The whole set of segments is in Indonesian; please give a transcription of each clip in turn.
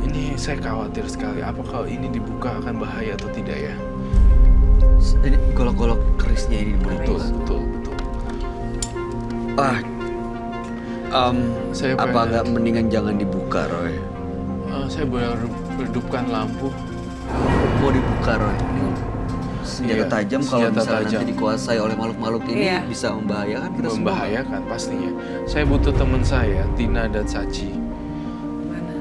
Ini saya khawatir sekali. Apakah ini dibuka akan bahaya atau tidak ya? Ini golok-golok kerisnya ini Betul. Saya apa pengen- nggak mendingan jangan dibuka, Roy? Saya boleh redupkan lampu. Mau dibuka, Roy? Senjata Iya, tajam kalau senjata misalnya tajam. nanti dikuasai oleh makhluk-makhluk ini Iya. bisa membahayakan kita semua. Membahayakan pastinya. Saya butuh teman saya, Tina dan Sachi. Mana?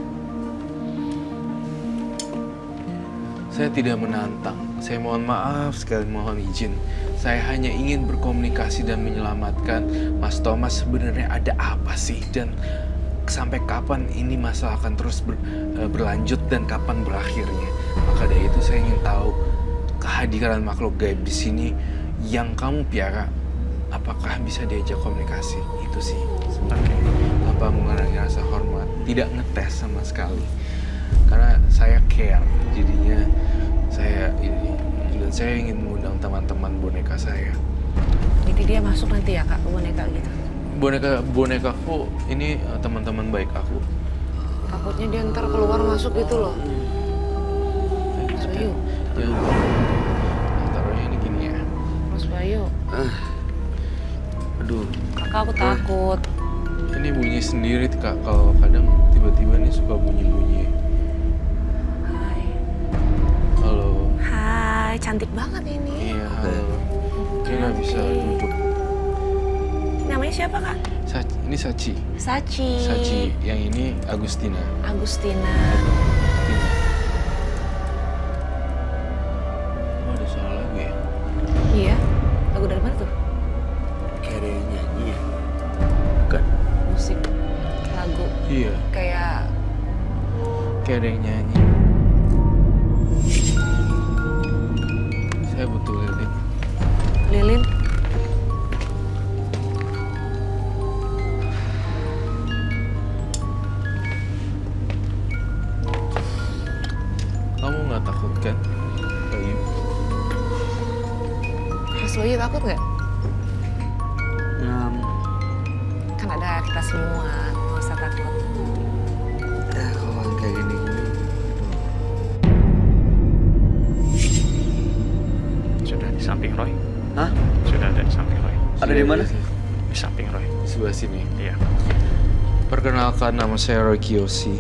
Saya tidak menantang. Saya mohon maaf sekali, mohon izin. Saya hanya ingin berkomunikasi dan menyelamatkan Mas Thomas. Sebenarnya ada apa sih? Dan sampai kapan ini masalah akan terus berlanjut dan kapan berakhirnya? Maka dari itu saya ingin tahu kehadiran makhluk gaib di sini yang kamu piara. Apakah bisa diajak komunikasi? Itu sih sebenarnya. Tanpa mengurangi rasa hormat, tidak ngetes sama sekali. Karena saya care, jadinya saya ini, dan saya ingin mengundang teman-teman boneka saya. Jadi dia masuk nanti ya kak, boneka gitu. Bonekaku ini teman-teman baik aku. Takutnya dia ntar keluar masuk gitu loh. Mas Bayu, Jangan. Nah, taruhnya ini gini ya. Mas Bayu, Aduh, kakak aku takut. Ini bunyi sendiri kak. Kalau kadang tiba-tiba nih suka bunyi-bunyi. Hai. Halo. Hai, cantik banget ini. Iya halo. Ini nggak bisa duduk. Namanya siapa kak? Ini Sachi. Sachi. Sachi. Yang ini Agustina. Agustina. Tina. Oh ada suara lagu ya? Iya. Lagu dari mana tuh? kayak ada yang nyanyi ya? Bukan. Musik. Lagu. Iya. Kayak Kayak ada yang nyanyi. Saya butuh lilin. lilin. Kamu nggak takut kan, Bayu? Mas Bayu takut nggak? Em, Kan ada kita semua, nggak usah takut. kalau yang kayak gini-gini, Sudah di samping Roy. hah? Sudah ada di samping Roy. Ada di mana? Di samping Roy. Sebelah sini. Iya. Perkenalkan, nama saya Roy Kiyoshi.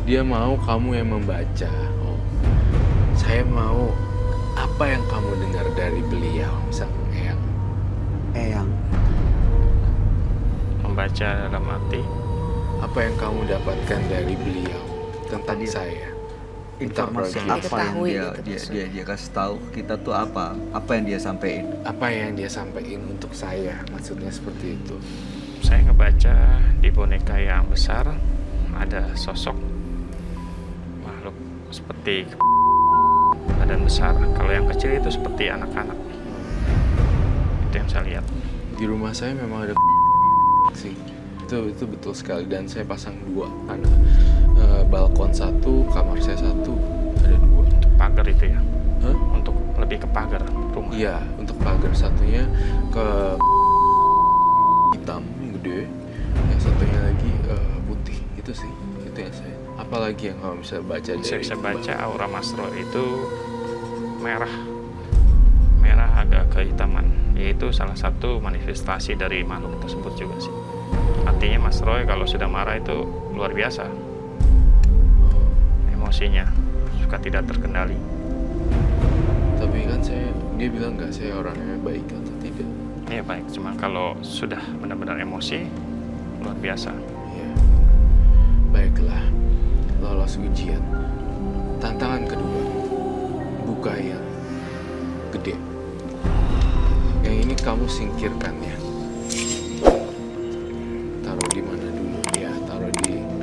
Dia mau kamu yang membaca. Oh. Saya mau apa yang kamu dengar dari beliau, misalnya Eyang. Eyang. Membaca dalam arti. Apa yang kamu dapatkan dari beliau tentang saya? Informasi Tentang apa Roy yang Diketahui dia gitu dia, maksudnya. dia kasih tahu ke kita tuh apa? Apa yang dia sampaikan? Apa yang dia sampaikan untuk saya? Maksudnya seperti itu. Saya ngebaca di boneka yang besar ada sosok makhluk seperti badan besar. Kalau yang kecil itu seperti anak-anak. Itu yang saya lihat. Di rumah saya memang ada sih. Itu betul sekali, dan saya pasang dua. Ada balkon satu, kamar saya satu, ada dua. Untuk pagar itu ya. Hah? Untuk lebih ke pagar rumah. Iya, untuk pagar satunya ke hitam yang gede, yang satunya lagi putih. Itu sih, itu yang saya. Apalagi yang kamu bisa baca dari Saya bisa baca gambar? aura Mas Roy itu merah. Merah agak kehitaman. Yaitu salah satu manifestasi dari makhluk tersebut juga sih. Artinya Mas Roy kalau sudah marah itu luar biasa. Emosinya suka tidak terkendali. Tapi kan dia bilang nggak saya orangnya baik atau tidak. Iya baik, cuma kalau sudah benar-benar emosi luar biasa. Ya, baiklah, lolos ujian. Tantangan kedua, buka yang gede. Yang ini kamu singkirkan ya. Taruh di mana dulu? Ya, taruh di situ.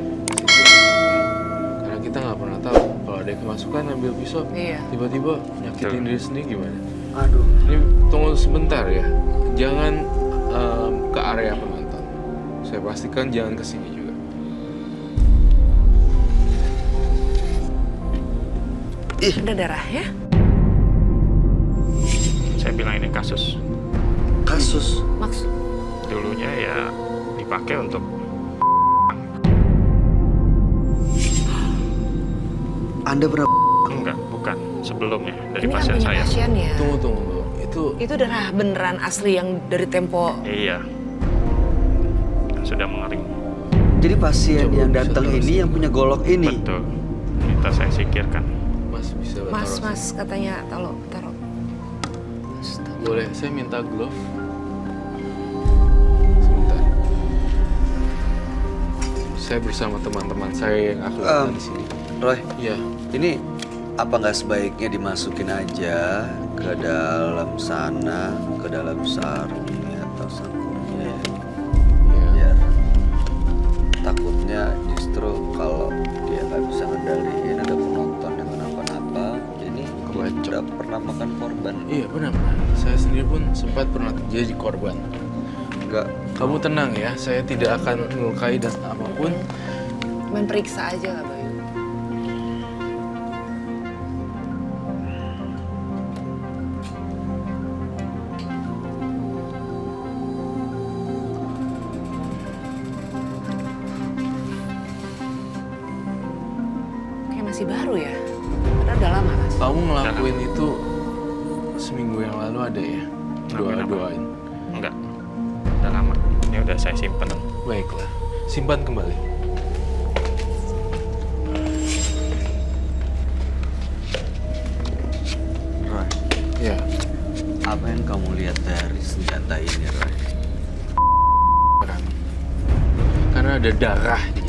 Karena kita nggak pernah tahu kalau ada yang kemasukan ambil pisau, Iya. tiba-tiba nyakitin Betul. diri sendiri gimana? Aduh. Ini tunggu sebentar ya, jangan ke area penonton. Saya pastikan jangan ke sini juga. Ada darahnya? saya bilang ini kasus. Kasus. Maksud Dulunya ya dipakai untuk Anda pernah enggak, bukan sebelumnya dari ini kan pasien punya saya. pasien ya. Tunggu. Itu darah beneran asli yang dari Tempo. Iya. Yang sudah mengering. jadi pasien Coba yang bisa datang taruh ini sini. yang punya golok ini. Betul. Kita saya singkirkan. Mas bisa Mas, taruh mas katanya taruh. sini. Boleh saya minta glove? Sebentar. Saya bersama teman-teman saya yang akhlaknya di sini. Roy, Iya. ini apa nggak sebaiknya dimasukin aja ke dalam sana, ke dalam sarungnya atau sangkurnya ya? Iya. Biar takutnya justru kalau dia nggak bisa ngendaliin ada penonton yang kenapa-napa, ini Kebacok. udah pernah makan korban. Iya benar. Saya sendiri pun sempat pernah jadi korban. Enggak. Kamu tenang ya, saya tidak akan melukai dan apapun. Main periksa aja lah Bayu. Kayak masih baru ya. Padahal udah lama mas. Kamu ngelakuin itu seminggu yang lalu ada ya? Ngelakuin apa? Doain. Enggak. Udah lama. Ini udah saya simpen. Baiklah, simpan kembali. Roy, Ya, apa yang kamu lihat dari senjata ini, Roy? orang. Karena ada darahnya.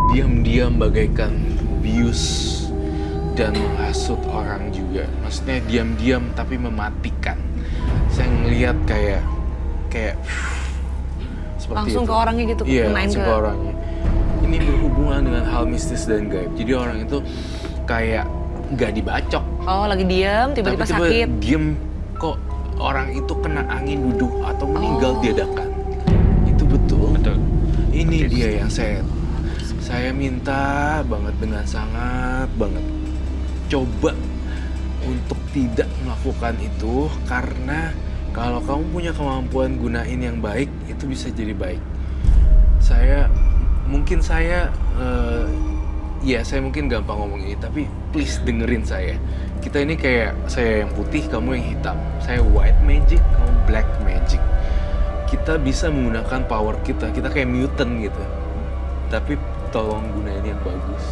Diam-diam bagaikan bius dan menghasut orang juga. Maksudnya diam-diam tapi mematikan. Saya ngelihat kayak seperti Langsung itu. ke orangnya gitu, Iya, kenain langsung ke orangnya. Ini berhubungan dengan hal mistis dan gaib. Jadi orang itu kayak nggak dibacok. Oh lagi diem tiba-tiba Tapi sakit. diem kok orang itu kena angin duduk atau meninggal Oh. diadakan. Itu betul. Betul. Ini Oke. dia yang saya minta banget dengan sangat banget. Coba untuk tidak melakukan itu karena kalau kamu punya kemampuan gunain yang baik itu bisa jadi baik. Saya mungkin mungkin gampang ngomong ini tapi please dengerin saya. Kita ini kayak saya yang putih, kamu yang hitam. Saya white magic, kamu black magic. Kita bisa menggunakan power kita kayak mutant gitu. Tapi tolong gunain yang bagus.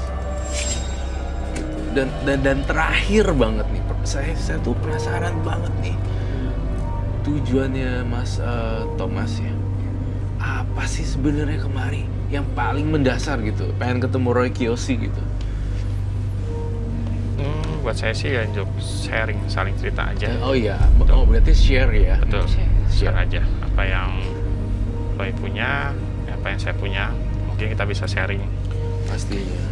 Gitu. Dan terakhir banget nih, saya tuh penasaran banget nih. Tujuannya Mas Thomas ya. Apa sih sebenarnya kemari yang paling mendasar gitu? Pengen ketemu Roy Kiyoshi gitu. Buat saya sih ya untuk sharing, saling cerita aja. Oh iya, oh berarti share ya. Betul. Share. Share aja. Apa yang Roy punya, apa yang saya punya, mungkin kita bisa sharing. Pastinya.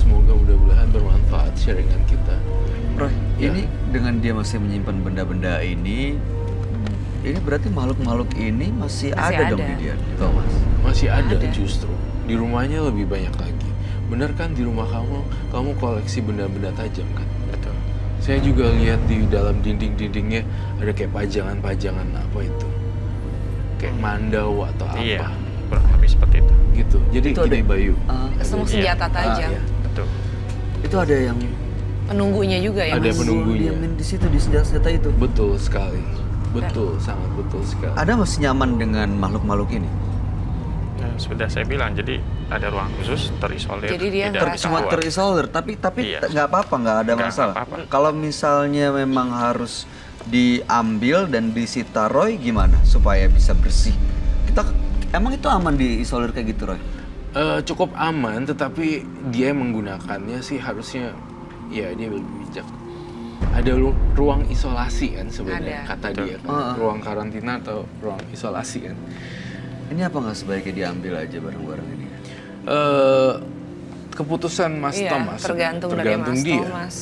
Semoga mudah-mudahan bermanfaat sharingan kita. Roy, Ya. ini dengan dia masih menyimpan benda-benda ini berarti makhluk-makhluk ini masih ada dong ada. di dia, Thomas. Masih ada Ada. justru. Di rumahnya lebih banyak lagi. Bener kan di rumah kamu koleksi benda-benda tajam kan? Betul. Saya juga lihat di dalam dinding-dindingnya ada kayak pajangan-pajangan apa itu. Kayak mandau atau apa. Iya, kurang lebih seperti itu. Gitu. Jadi Itu gini ada- Bayu. Semua Iya. senjata tajam. iya. Betul. Itu ada yang Penunggunya juga ya Ada mas. penunggunya. diamin di situ di senjata-senjata itu. Betul sekali. Betul, sangat betul sekali. Ada masih nyaman dengan makhluk-makhluk ini? Nah, sudah saya bilang, jadi ada ruang khusus terisolir. Jadi dia tidak ngerasa- Cuma keluar. terisolir, tapi Iya. nggak apa-apa, nggak ada Nggak masalah. apa-apa. Kalau misalnya memang harus diambil dan disita Roy, gimana supaya bisa bersih? Emang itu aman diisolir kayak gitu, Roy? Cukup aman, tetapi dia menggunakannya sih harusnya, ya dia lebih bijak. Ada ruang isolasi kan sebenarnya Ada. kata Betul. dia kan, ruang karantina atau ruang isolasi kan. Ini apa nggak sebaiknya diambil aja barang-barang ini? Keputusan Mas Iya, Thomas. tergantung dari tergantung Mas dia. Thomas.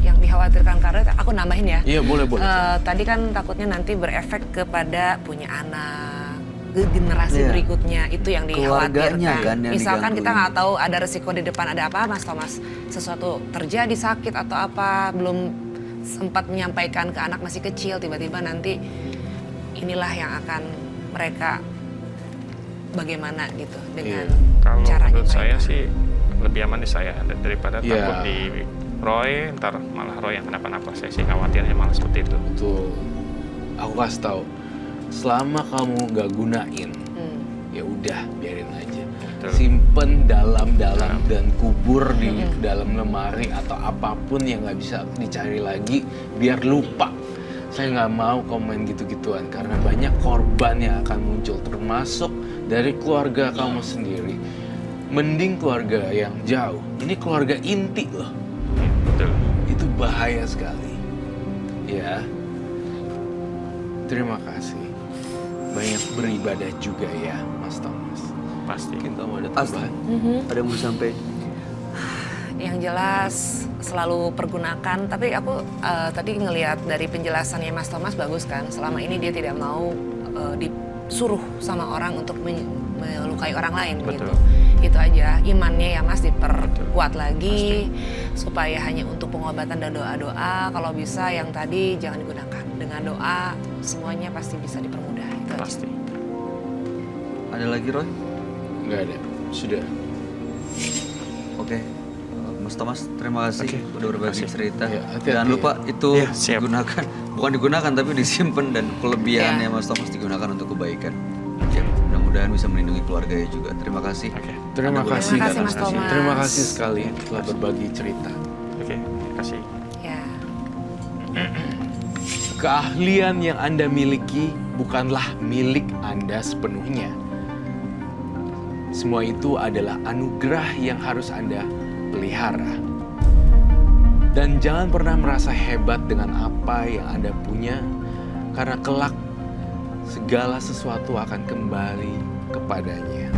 Yang dikhawatirkan karena aku nambahin ya. Iya boleh. Tadi kan takutnya nanti berefek kepada punya anak, ke generasi Iya. berikutnya itu yang Keluarganya dikhawatirkan. kan yang Misalkan kita digangguin. nggak tahu ada resiko di depan ada apa, Mas Thomas, sesuatu terjadi sakit atau apa, belum sempat menyampaikan ke anak masih kecil, tiba-tiba nanti inilah yang akan mereka bagaimana gitu dengan Kalau caranya menurut saya mereka. sih lebih aman di saya daripada Iya. takut di Roy, ntar malah Roy yang kenapa-napa. Saya sih khawatirnya malah seperti itu. Betul. Aku kasih tahu, selama kamu nggak gunain, ya udah biarin aja. Betul. Simpen dalam-dalam dan kubur di dalam lemari atau apapun yang nggak bisa dicari lagi, biar lupa. Saya nggak mau komen gitu-gituan karena banyak korban yang akan muncul, termasuk dari keluarga kamu sendiri. Mending keluarga yang jauh. Ini keluarga inti loh. Betul. Itu bahaya sekali. Ya. Terima kasih. Banyak beribadah juga ya, Mas Thomas. Pasti. Mungkin kamu ada Pasti. tambahan? Ada yang mau sampai? Yang jelas selalu pergunakan, tapi aku tadi ngelihat dari penjelasannya Mas Thomas bagus kan. Selama ini dia tidak mau disuruh sama orang untuk melukai orang lain Betul. gitu. Itu aja, imannya ya Mas diperkuat lagi supaya hanya untuk pengobatan dan doa-doa. Kalau bisa yang tadi jangan digunakan. Dengan doa semuanya pasti bisa dipermudah. Itu aja. Pasti. Ada lagi Roy? Nggak ada. Sudah. Oke. Mas Thomas, terima kasih Oke, udah berbagi terima kasih. cerita. Ya, hati-hati Jangan ya. lupa itu Iya, siap. digunakan, bukan digunakan tapi disimpan dan kelebihannya Iya. Mas Thomas digunakan untuk kebaikan. Ya, mudah-mudahan bisa melindungi keluarganya juga. Terima kasih. Oke. Terima Anda kasih. Terima kasih, Mas Thomas. Terima kasih sekali telah berbagi cerita. Oke. Terima kasih. Ya. Keahlian yang Anda miliki bukanlah milik Anda sepenuhnya. Semua itu adalah anugerah yang harus Anda pelihara. Dan jangan pernah merasa hebat dengan apa yang Anda punya, karena kelak segala sesuatu akan kembali kepadanya.